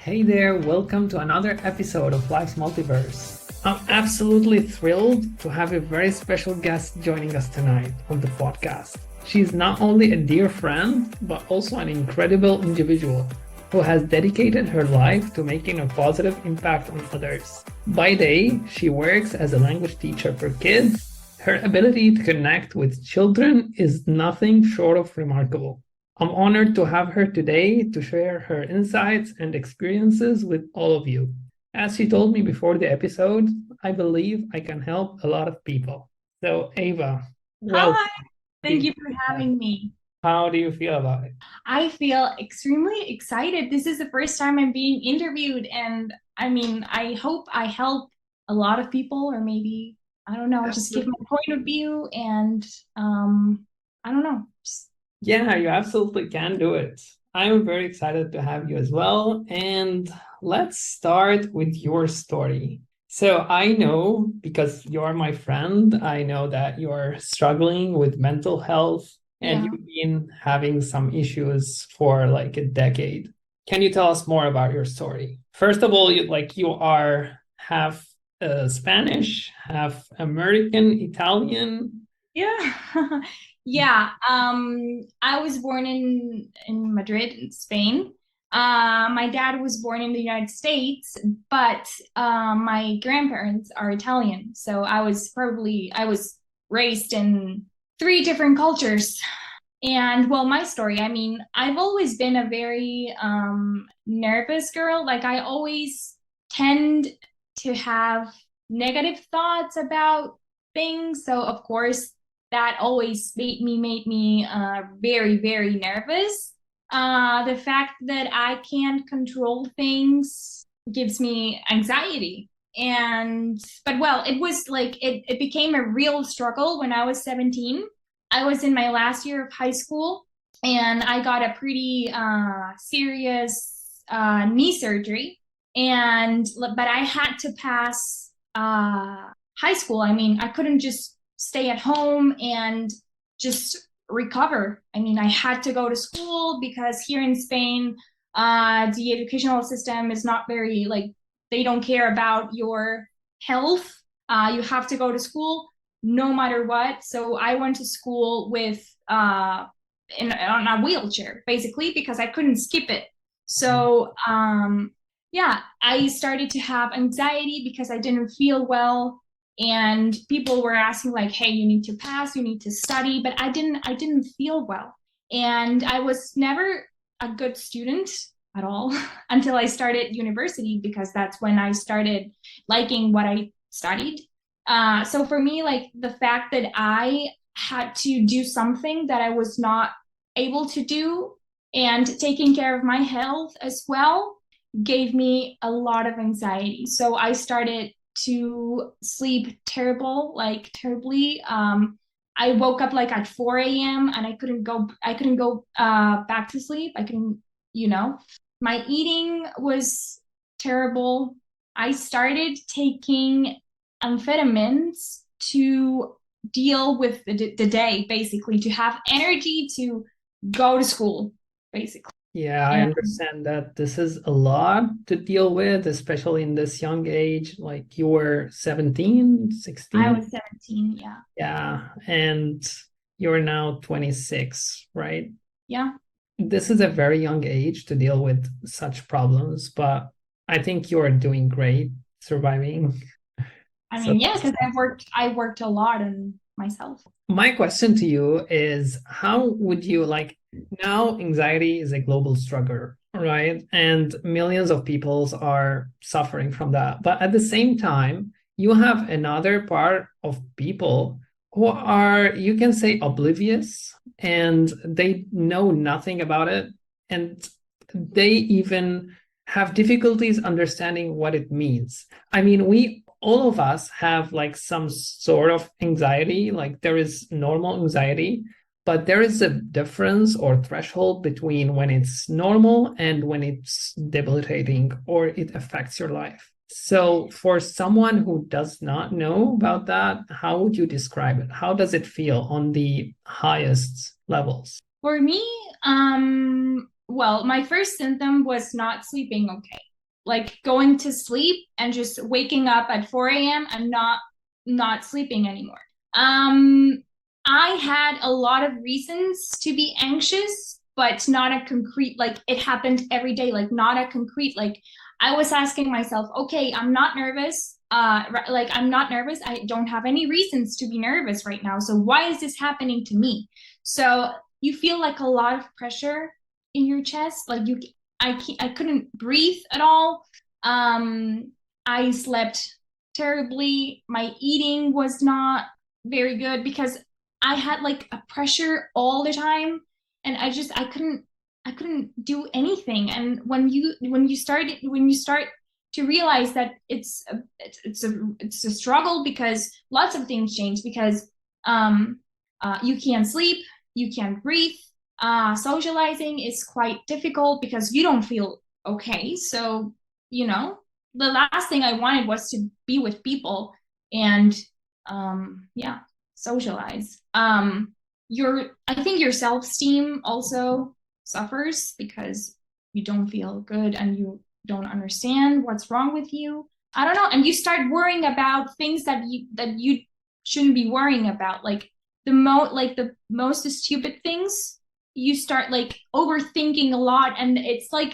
Hey there, welcome to another episode of Life's Multiverse. I'm absolutely thrilled to have a very special guest joining us tonight on the podcast. She's not only a dear friend, but also an incredible individual who has dedicated her life to making a positive impact on others. By day, she works as a language teacher for kids. Her ability to connect with children is nothing short of remarkable. I'm honored to have her today to share her insights and experiences with all of you. As she told me before the episode, I believe I can help a lot of people. So, Eva, welcome. Hi, thank you for having me. How do you feel about it? I feel extremely excited. This is the first time I'm being interviewed, and I hope I help a lot of people, or maybe, I don't know, just give my point of view and I don't know. Yeah, you absolutely can do it. I'm very excited to have you as well. And let's start with your story. So I know, because you're my friend, I know that you're struggling with mental health and Yeah. you've been having some issues for like a decade. Can you tell us more about your story? First of all, you are half Spanish, half American, Italian. Yeah. Yeah. I was born in Madrid, in Spain. My dad was born in the United States, but my grandparents are Italian. So I was raised in three different cultures. And well, my story, I've always been a very nervous girl. Like I always tend to have negative thoughts about things. So of course, that always made me very, very nervous. The fact that I can't control things gives me anxiety. But well, it was like it became a real struggle when I was 17. I was in my last year of high school and I got a pretty serious knee surgery. But I had to pass high school. I couldn't just stay at home and just recover. I had to go to school because here in Spain, the educational system is not very like they don't care about your health. You have to go to school no matter what. So I went to school with on a wheelchair basically because I couldn't skip it. So yeah, I started to have anxiety because I didn't feel well, and people were asking like, "Hey, you need to pass, you need to study," but I didn't feel well, and I was never a good student at all until I started university because that's when I started liking what I studied. So for me, like the fact that I had to do something that I was not able to do and taking care of my health as well gave me a lot of anxiety. So I started to sleep terribly. I woke up like at 4 a.m. and I couldn't go back to sleep. I couldn't, you know. My eating was terrible. I started taking amphetamines to deal with the day, basically, to have energy to go to school, basically. Yeah, I And understand that this is a lot to deal with, especially in this young age. Like you were 17, I 16. was 17, yeah. Yeah, and you're now 26, right? Yeah. This is a very young age to deal with such problems, but I think you're doing great surviving. So Yeah, because I worked a lot on myself. my question to you is how would you like now anxiety is a global struggle, right? And millions of peoples are suffering from that. But at the same time, you have another part of people who are, you can say, oblivious and they know nothing about it. And they even have difficulties understanding what it means. I mean, we all of us have like some sort of anxiety, like there is normal anxiety, but there is a difference or threshold between when it's normal and when it's debilitating or it affects your life. So, for someone who does not know about that, how would you describe it? How does it feel on the highest levels? For me, well, my first symptom was not sleeping okay. like going to sleep and just waking up at 4 a.m. and not sleeping anymore. I had a lot of reasons to be anxious, but not a concrete, like it happened every day, like not a concrete, like I was asking myself, okay, I'm not nervous. Like I'm not nervous. I don't have any reasons to be nervous right now. So why is this happening to me? So you feel like a lot of pressure in your chest. Like I couldn't breathe at all. I slept terribly. My eating was not very good because I had like a pressure all the time, and I couldn't do anything. And when you start to realize that it's a struggle because lots of things change because you can't sleep, you can't breathe. Socializing is quite difficult because you don't feel okay. So, the last thing I wanted was to be with people and yeah, socialize. I think your self-esteem also suffers because you don't feel good and you don't understand what's wrong with you. I don't know, and you start worrying about things that you shouldn't be worrying about, like the most stupid things. You start like overthinking a lot, and it's like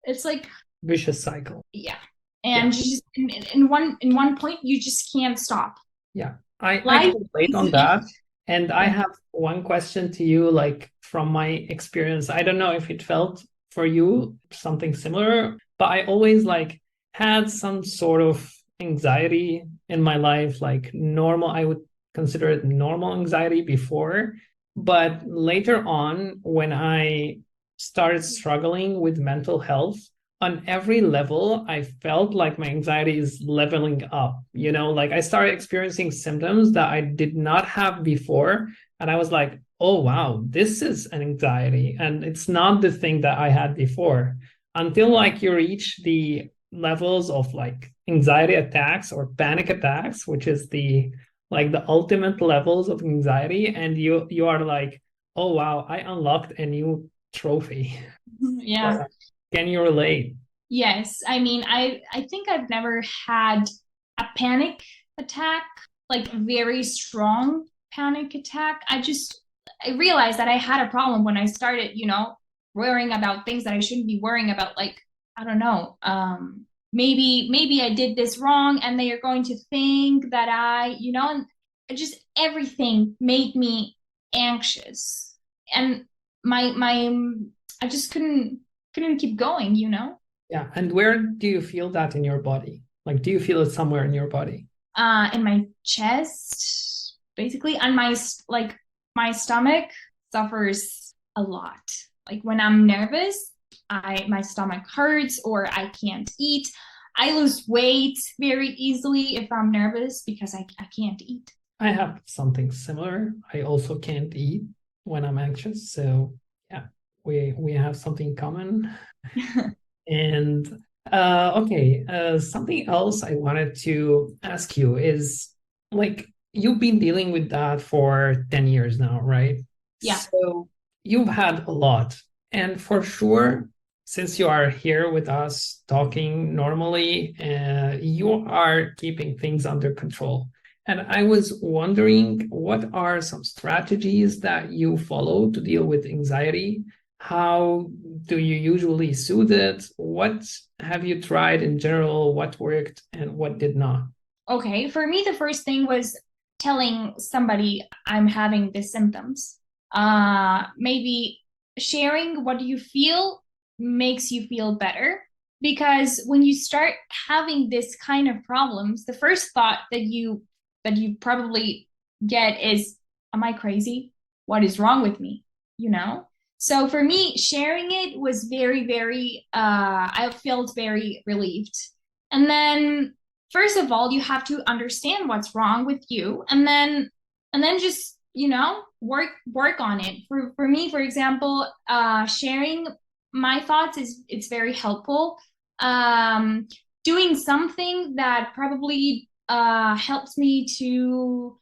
it's like Vicious cycle. yeah, Yeah. and you just in one point you just can't stop. Yeah. I Life can relate is on that. And I yeah. have one question to you, like from my experience. I don't know if it felt for you something similar, but I always like had some sort of anxiety in my life, like normal, I would consider it normal anxiety before. But later on, when I started struggling with mental health, on every level, I felt like my anxiety is leveling up. Like I started experiencing symptoms that I did not have before. And I was like, oh, wow, this is an anxiety. And it's not the thing that I had before until like you reach the levels of like anxiety attacks or panic attacks, which is the ultimate levels of anxiety. And you are like, oh, wow, I unlocked a new trophy. Yeah. Can you relate? Yes. I mean, I think I've never had a panic attack, like a very strong panic attack. I realized that I had a problem when I started, worrying about things that I shouldn't be worrying about. Like, I don't know, maybe I did this wrong and they are going to think that and just everything made me anxious. And my I just couldn't keep going. Yeah. And where do you feel that in your body? Like, do you feel it somewhere in your body? In my chest, basically, and my stomach suffers a lot. Like when I'm nervous, my stomach hurts or I can't eat. I lose weight very easily if I'm nervous because I can't eat. I have something similar. I also can't eat when I'm anxious. So yeah, we have something in common. And okay, something else I wanted to ask you is like you've been dealing with that for 10 years now, right? Yeah. So you've had a lot. And for sure, since you are here with us talking normally, you are keeping things under control. And I was wondering, what are some strategies that you follow to deal with anxiety? How do you usually soothe it? What have you tried in general? What worked and what did not? Okay. For me, the first thing was telling somebody I'm having the symptoms. Maybe sharing what you feel makes you feel better because when you start having this kind of problems, the first thought that you probably get is, am I crazy? What is wrong with me? So for me, sharing it was very, very, I felt very relieved. And then, first of all, you have to understand what's wrong with you, and then just, work on it. For me, for example, sharing my thoughts is it's very helpful. Um, Doing something that probably helps me to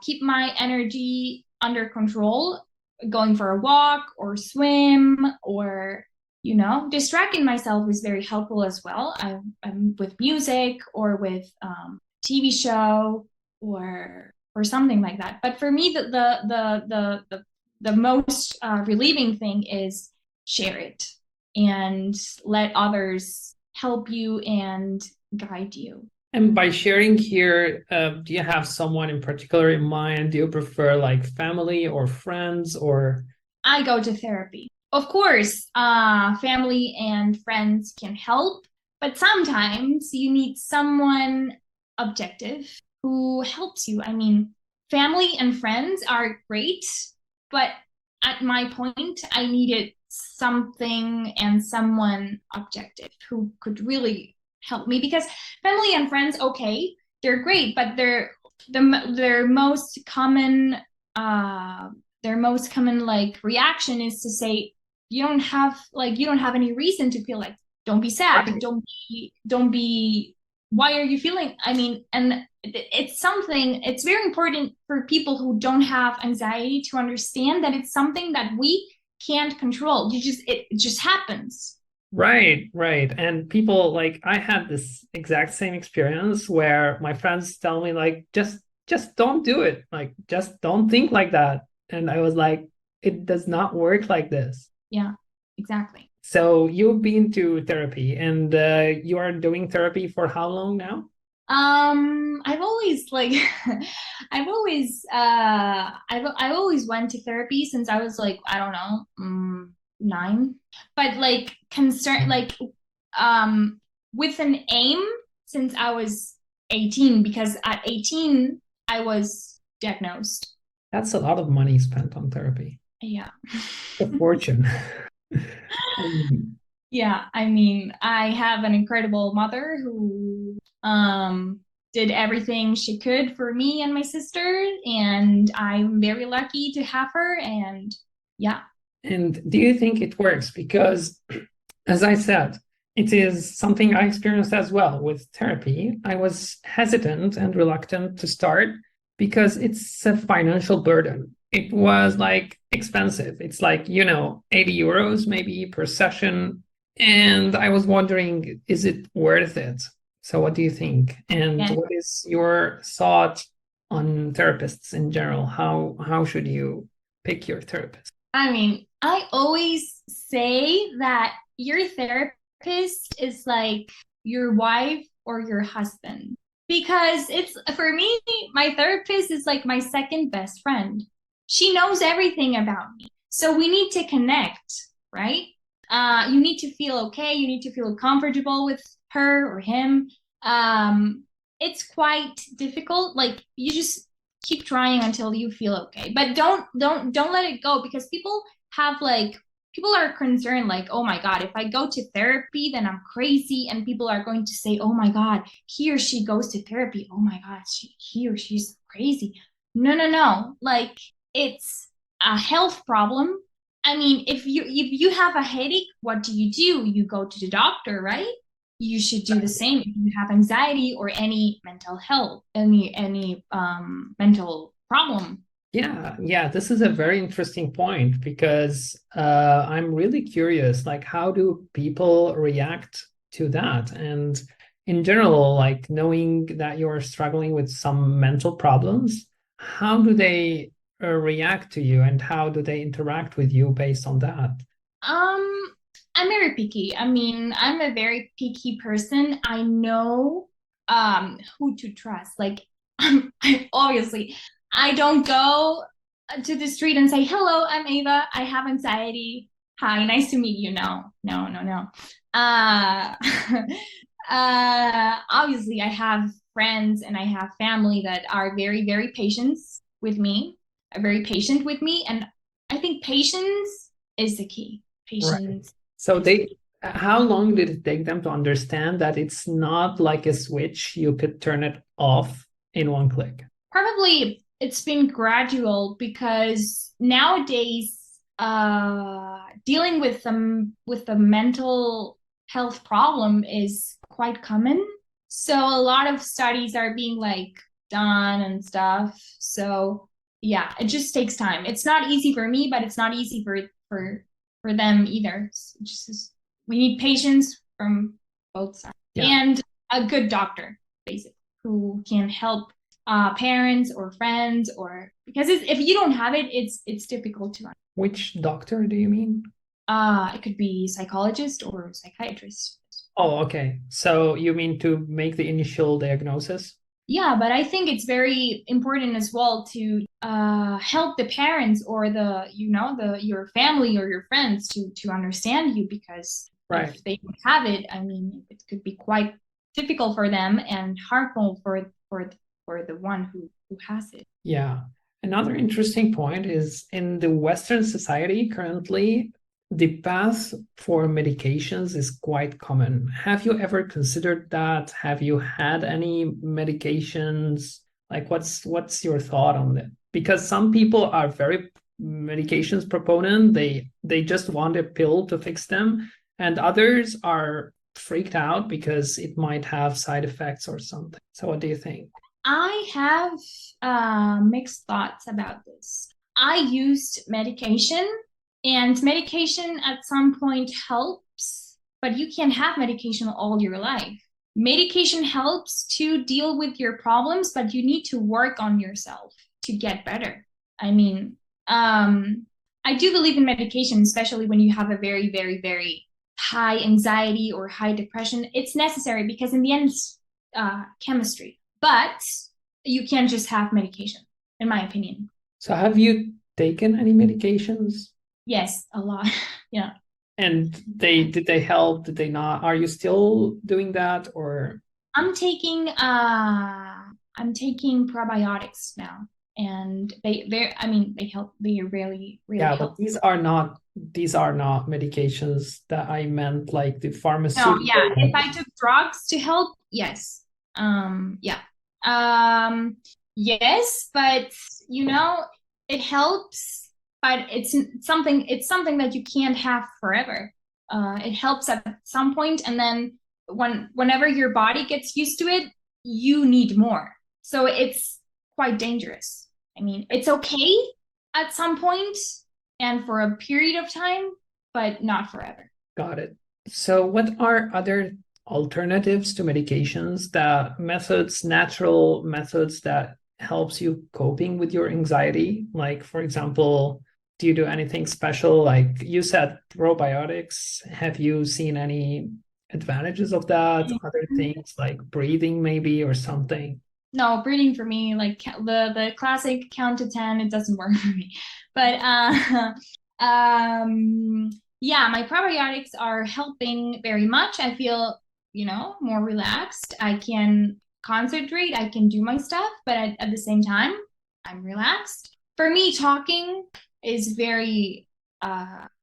keep my energy under control, going for a walk or swim or Distracting myself is very helpful as well. I'm with music or with TV show or something like that. But for me, the most relieving thing is share it and let others help you and guide you. And by sharing here, do you have someone in particular in mind? Do you prefer like family or friends or? I go to therapy. Of course, family and friends can help, but sometimes you need someone objective who helps you. I mean, family and friends are great, but at my point, I needed something and someone objective who could really help me because family and friends, okay, they're great, but their most common like reaction is to say you don't have any reason to feel like don't be sad, Right. don't be why are you feeling, I mean, and it's very important for people who don't have anxiety to understand that it's something that we can't control. It just happens. Right, right. And people like I had this exact same experience where my friends tell me like just don't do it. Like just don't think like that. And I was like, it does not work like this. Yeah, exactly. So you've been to therapy and you are doing therapy for how long now? I've always like, I've always went to therapy since I was like, I don't know, 9. But like with an aim since I was 18, because at 18 I was diagnosed. That's a lot of money spent on therapy. Yeah. A fortune. Um, Yeah, I mean, I have an incredible mother who did everything she could for me and my sister, and I'm very lucky to have her. And yeah. And do you think it works? Because, as I said, it is something I experienced as well with therapy. I was hesitant and reluctant to start because it's a financial burden. It was like expensive. It's like, 80 euros maybe per session. And I was wondering, is it worth it? So, what do you think? And Yeah. what is your thought on therapists in general? How should you pick your therapist? I mean, I always say that your therapist is like your wife or your husband because it's for me, my therapist is like my second best friend. She knows everything about me. So we need to connect, right? You need to feel okay. You need to feel comfortable with her or him. Um, it's quite difficult. Like you just keep trying until you feel okay, but don't let it go because people are concerned like, oh my god, if I go to therapy then I'm crazy, and people are going to say, oh my god, he or she goes to therapy, oh my god, he or she's crazy. No, no, no, like it's a health problem. I mean, if you have a headache, what do? You go to the doctor, right? You should do the same if you have anxiety or any mental health, any mental problem. Yeah, yeah, this is a very interesting point because I'm really curious, like how do people react to that? And in general, like knowing that you're struggling with some mental problems, how do they react to you and how do they interact with you based on that? Um, I'm very picky. I mean, I'm a very picky person. I know who to trust. Like obviously, I don't go to the street and say, "Hello, I'm Eva. I have anxiety. Hi, nice to meet you." No, no, no, no. Uh, obviously, I have friends and I have family that are very, very very patient with me, and I think patience is the key. Right. Patience So is the they, key. how long did it take them to understand that it's not like a switch, you could turn it off in one click? Probably it's been gradual because nowadays dealing with the mental health problem is quite common. So a lot of studies are being like done and stuff. So yeah, it just takes time. It's not easy for me, but it's not easy for for them either. We need patience from both sides, and a good doctor, basically, who can help parents or friends, or because if you don't have it, it's difficult to. Which doctor do you mean? It could be psychologist or psychiatrist. Oh, okay. So you mean to make the initial diagnosis? Yeah, but I think it's very important as well to help the parents or your family or your friends to understand you, because if they don't have it, I mean, it could be quite difficult for them and harmful for the one who has it. Yeah. Another interesting point is in the Western society currently, the path for medications is quite common. Have you ever considered that? Have you had any medications? Like what's your thought on that? Because some people are very medications proponent. They just want a pill to fix them, and others are freaked out because it might have side effects or something. So what do you think? I have mixed thoughts about this. I used medication, and medication at some point helps, but you can't have medication all your life. Medication helps to deal with your problems, but you need to work on yourself to get better. I mean, I do believe in medication, especially when you have a very, very, very high anxiety or high depression. It's necessary because in the end, it's chemistry. But you can't just have medication, in my opinion. So have you taken any medications? Yes, a lot. Yeah. And did they help? Did they not? Are you still doing that, or? I'm taking probiotics now, and they help. They really help. But these are not medications that I meant, like the pharmaceutical. No, yeah. If I took drugs to help, yes. Yeah. Yes, but it helps, but it's something that you can't have forever. It helps at some point, and then whenever your body gets used to it, you need more. So it's quite dangerous. I mean, it's okay at some point and for a period of time, but not forever. Got it. So what are other alternatives to medications, natural methods that helps you coping with your anxiety? Like, for example, do you do anything special? Like you said, probiotics. Have you seen any advantages of that? Other things like breathing maybe or something? No, breathing for me, like the classic count to 10, it doesn't work for me. But yeah, my probiotics are helping very much. I feel more relaxed. I can concentrate, I can do my stuff, but at the same time, I'm relaxed. For me, talking is very,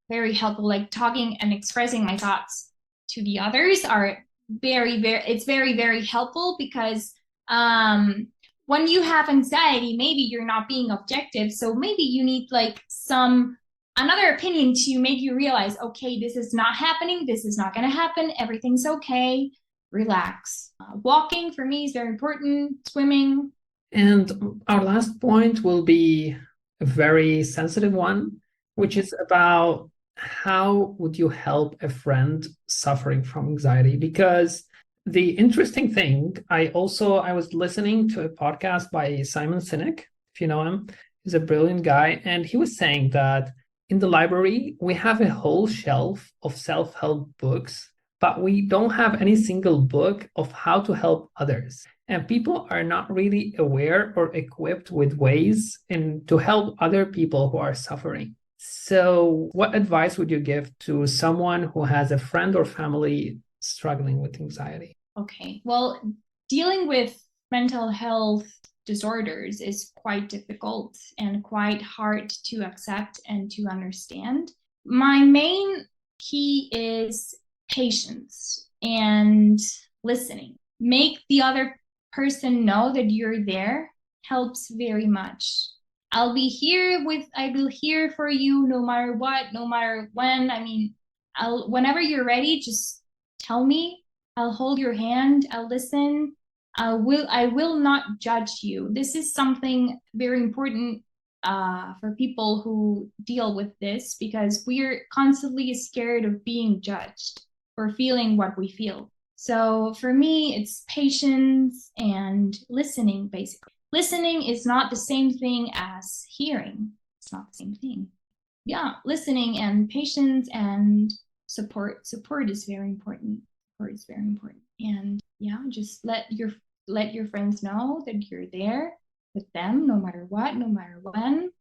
very helpful. Like talking and expressing my thoughts to the others are it's very, very helpful because when you have anxiety, maybe you're not being objective. So maybe you need like another opinion to make you realize, okay, this is not happening. This is not going to happen. Everything's okay. Relax. Walking for me is very important. Swimming. And our last point will be a very sensitive one, which is about how would you help a friend suffering from anxiety? Because the interesting thing, I was listening to a podcast by Simon Sinek, if you know him. He's a brilliant guy. And he was saying that in the library, we have a whole shelf of self-help books, but we don't have any single book of how to help others. And people are not really aware or equipped with ways to help other people who are suffering. So what advice would you give to someone who has a friend or family struggling with anxiety? Okay, well, dealing with mental health disorders is quite difficult and quite hard to accept and to understand. My main key is patience and listening. Make the other person know that you're there helps very much. I will here for you no matter what, no matter when. I mean, whenever you're ready, just tell me. I'll hold your hand. I'll listen. I will not judge you. This is something very important for people who deal with this, because we're constantly scared of being judged for feeling what we feel. So for me, it's patience and listening, basically. Listening is not the same thing as hearing. It's not the same thing. Yeah, listening and patience and support. Support is very important. Support is very important. And yeah, just let your friends know that you're there with them no matter what, no matter when.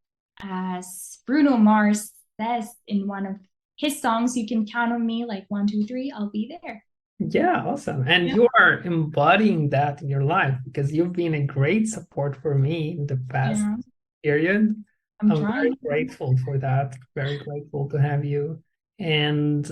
As Bruno Mars says in one of his songs, you can count on me like 1, 2, 3, I'll be there. Yeah, awesome. And Yeah. you are embodying that in your life because you've been a great support for me in the past Yeah, period. I'm I'm very trying. grateful for that. Very grateful to have you. And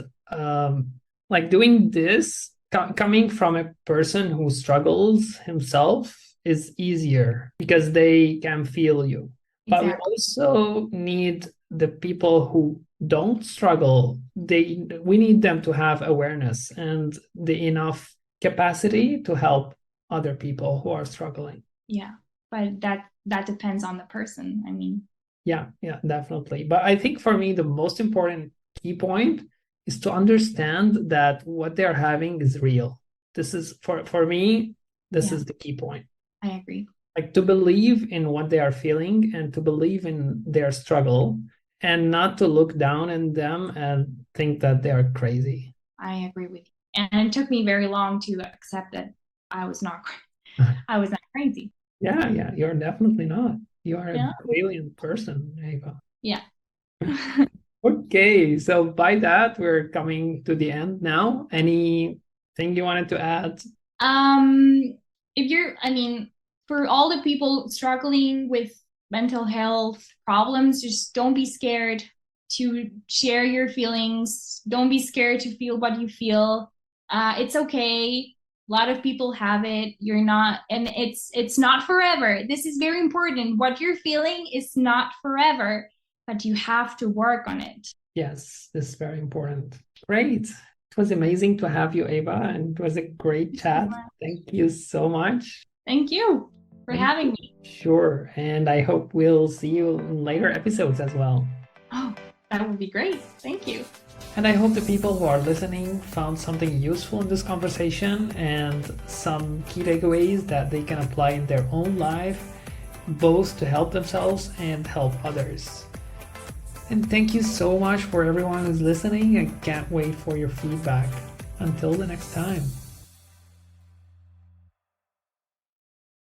like doing this, coming from a person who struggles himself is easier because they can feel you. But we Exactly. also need the people who don't struggle. We need them to have awareness and the enough capacity to help other people who are struggling. Yeah, but that depends on the person. I mean, Yeah, definitely. But I think for me, the most important key point is to understand that what they're having is real. This is for me, this yeah, is the key point. I agree. Like to believe in what they are feeling and to believe in their struggle and not to look down on them and think that they are crazy. I agree with you. And it took me very long to accept that I was not I was not crazy. Yeah, you're definitely not. You are a Yeah. brilliant person, Eva. Yeah. Okay, so by that, we're coming to the end now. Anything you wanted to add? Um, if you're, I mean, for all the people struggling with mental health problems, just don't be scared to share your feelings. Don't be scared to feel what you feel. It's okay. A lot of people have it. You're not, and it's not forever. This is very important. What you're feeling is not forever, but you have to work on it. Yes, this is very important. Great. It was amazing to have you, Eva, and it was a great chat. Thank you so much. Thank you for Thank having you. me. Sure. And I hope we'll see you in later episodes as well. Oh, that would be great. Thank you. And I hope the people who are listening found something useful in this conversation and some key takeaways that they can apply in their own life, both to help themselves and help others. And thank you so much for everyone who's listening. I can't wait for your feedback. Until the next time.